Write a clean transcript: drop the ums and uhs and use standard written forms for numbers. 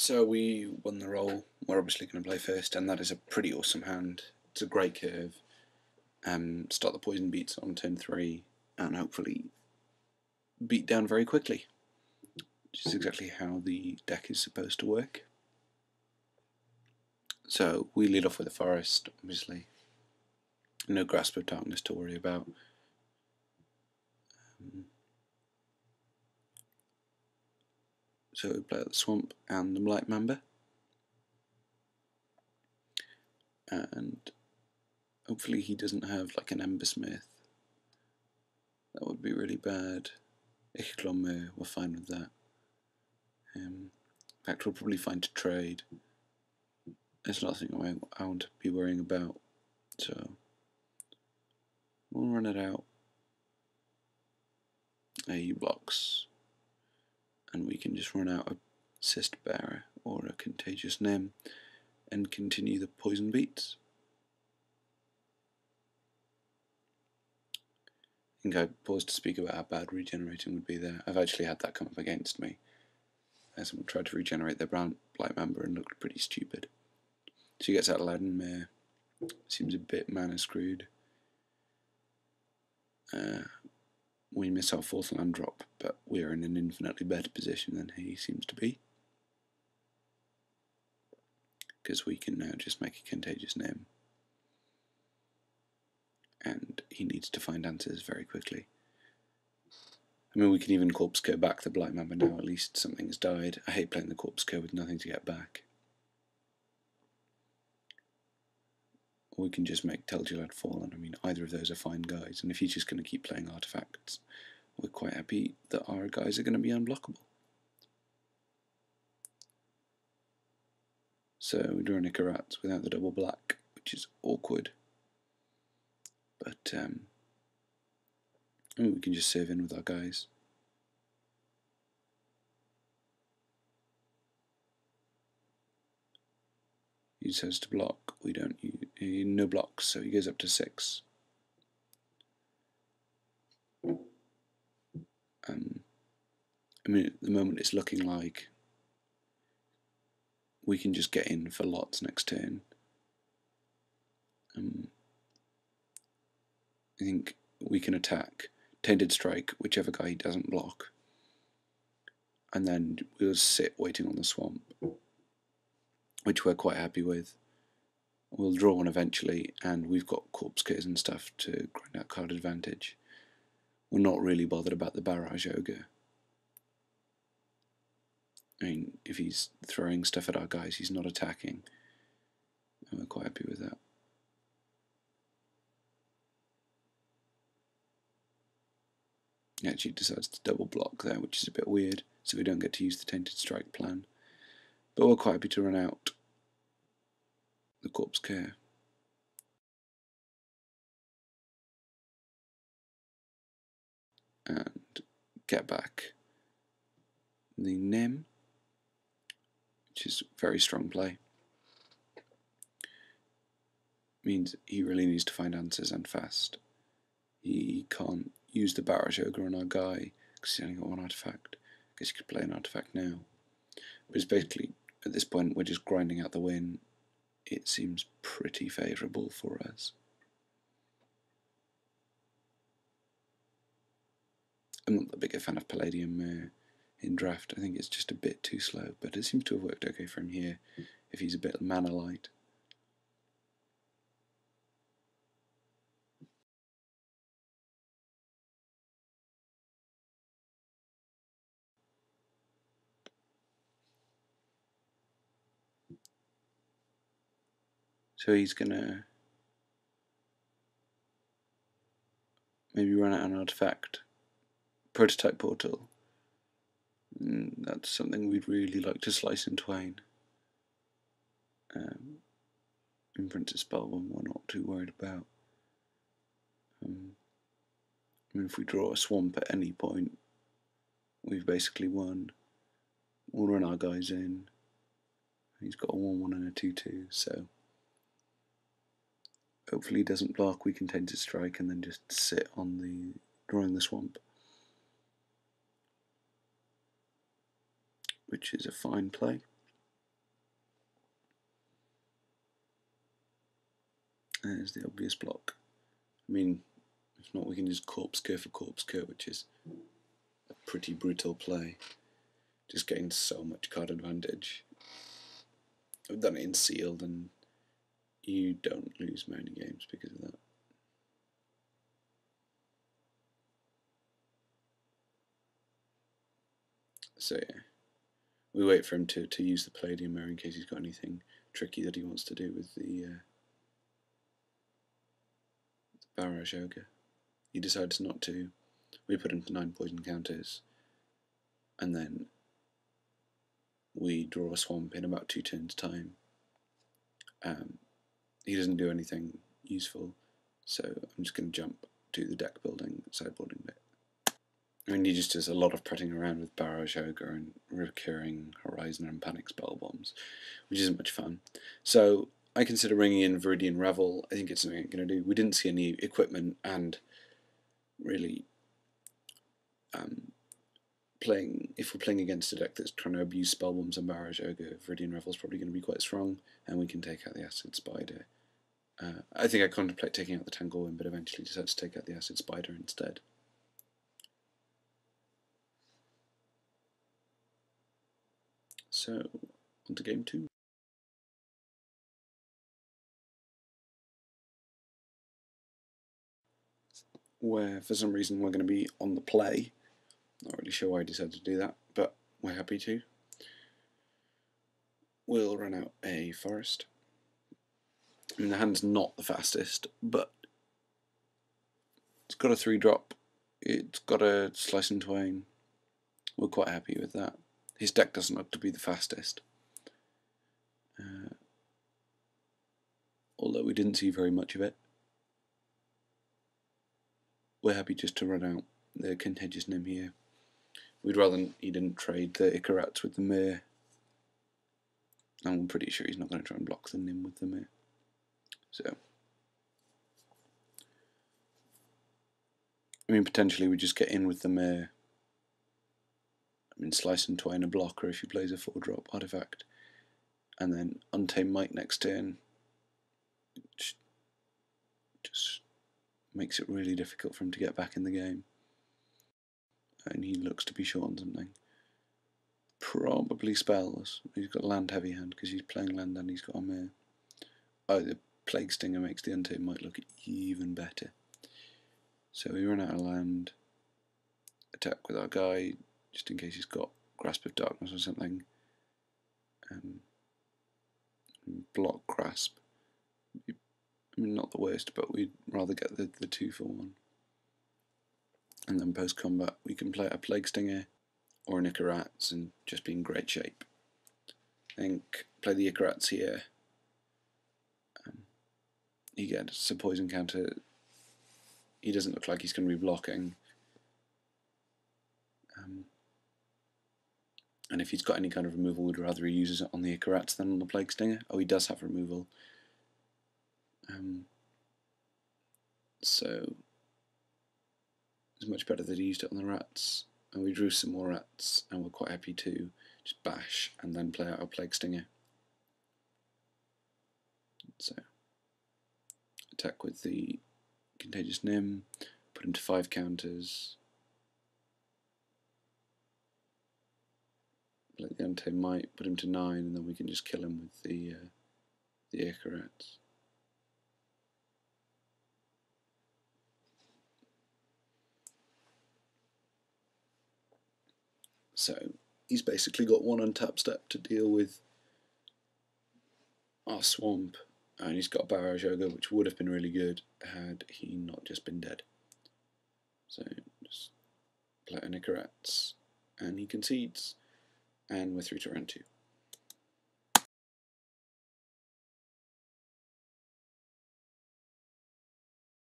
So we won the roll. We're obviously going to play first, and that is a pretty awesome hand. It's a great curve. Start the poison beats on turn 3, and hopefully beat down very quickly, which is exactly how the deck is supposed to work. So we lead off with a forest, obviously. No Grasp of Darkness to worry about. So we play the Swamp and the Blight Member. And hopefully he doesn't have like an Embersmith. That would be really bad. Xtremetrades, we're fine with that. In fact, we'll probably find a trade. There's nothing I want to be worrying about, so we'll run it out. AU blocks, and we can just run out a Cyst Bearer or a Contagious Nim and continue the poison beats. I think I paused to speak about how bad regenerating would be there. I've actually had that come up against me. Someone tried to regenerate their Blight Member and looked pretty stupid. So he gets out Aladdin. Seems a bit mana screwed. We miss our 4th land drop, but we are in an infinitely better position than he seems to be. Because we can now just make a Contagious Nim. And he needs to find answers very quickly. I mean, we can even Corpse Cur back the Blight Member now, at least something has died. I hate playing the Corpse Cur with nothing to get back. Or we can just make Tel'Gilad Fallen. I mean, either of those are fine guys, and if he's just going to keep playing artifacts, we're quite happy that our guys are going to be unblockable. So we draw Nicorats without the double black, which is awkward. But we can just save in with our guys. He says to block, we don't use no blocks, so he goes up to 6. I mean, at the moment it's looking like we can just get in for lots next turn. I think we can attack Tainted Strike, whichever guy he doesn't block, and then we'll sit waiting on the Swamp, which we're quite happy with. We'll draw one eventually, and we've got Corpse Curs and stuff to grind out card advantage. We're not really bothered about the Barrage Ogre. I mean, if he's throwing stuff at our guys, he's not attacking, and we're quite happy with that. He actually decides to double block there, which is a bit weird, so we don't get to use the Tainted Strike plan. But we're quite happy to run out the Corpse Cur. And get back the Nim, which is very strong play. Means he really needs to find answers and fast. He can't use the Barrage Ogre on our guy because he's only got 1 artifact. I guess he could play an artifact now. But it's basically, at this point, we're just grinding out the win. It seems pretty favourable for us. I'm not the biggest fan of Palladium in draft. I think it's just a bit too slow, but it seems to have worked okay for him here if he's a bit mana light. So he's gonna maybe run out an artifact. Prototype Portal. That's something we'd really like to slice in twain. Imprint a spell one we're not too worried about. I mean, if we draw a Swamp at any point, we've basically won. We'll run our guys in. He's got a 1-1 and a 2-2, so hopefully he doesn't block. We can Tainted Strike and then just sit on the drawing the Swamp, which is a fine play. There's the obvious block. I mean, if not, we can just corpse cur for corpse cur, which is a pretty brutal play. Just getting so much card advantage. I've done it in sealed, and you don't lose many games because of that. So yeah, we wait for him to use the Palladium Mirror in case he's got anything tricky that he wants to do with the Barrage Ogre. He decides not to. We put him to 9 poison counters, and then we draw a swamp in about 2 turns time. He doesn't do anything useful, so I'm just going to jump to the deck building, sideboarding bit. I mean, he just does a lot of pretting around with Barrage Ogre and recurring Horizon and Panic Spell Bombs, which isn't much fun. So I consider bringing in Viridian Revel. I think it's something I'm going to do. We didn't see any equipment, and really if we're playing against a deck that's trying to abuse Spell Bombs and Barrage Ogre, Viridian Revel is probably going to be quite strong, and we can take out the Acid Spider. I think I contemplate taking out the Tangleworm, but eventually decide to take out the Acid Spider instead. So, on to game 2. Where, for some reason, we're going to be on the play. Not really sure why I decided to do that, but we're happy to. We'll run out a Forest. I mean, the hand's not the fastest, but it's got a 3-drop. It's got a Slice and Twain. We're quite happy with that. His deck doesn't look to be the fastest. Although we didn't see very much of it. We're happy just to run out the Contagious Nim here. We'd rather he didn't trade the Icarats with the Mir. And I'm pretty sure he's not going to try and block the Nim with the Mir. So, I mean, potentially we just get in with the Mir. I mean, Slice and Twine a blocker if he plays a 4-drop artifact. And then Untamed Might next turn. Which just makes it really difficult for him to get back in the game. And he looks to be short on something. Probably spells. He's got land heavy hand because he's playing land and he's got a Mir. Oh, the Plague Stinger makes the Untamed Might look even better. So we run out of land. Attack with our guy, just in case he's got Grasp of Darkness or something. Block Grasp. I mean, not the worst, but we'd rather get the 2 for 1. And then post combat, we can play a Plague Stinger or an Icarats and just be in great shape. I think play the Icarats here. He gets a poison counter. He doesn't look like he's going to be blocking. And if he's got any kind of removal, we'd rather he uses it on the Icarats than on the Plague Stinger. Oh, he does have removal. So it's much better that he used it on the rats. And we drew some more rats, and we're quite happy to just bash and then play out a Plague Stinger. So attack with the Contagious Nim, put him to 5 counters. Play the Untamed Might, put him to 9, and then we can just kill him with the Icarats. So he's basically got 1 untap step to deal with our swamp, and he's got a Barrage Ogre, which would have been really good had he not just been dead. So just play an Icarats, and he concedes, and we're through to round 2.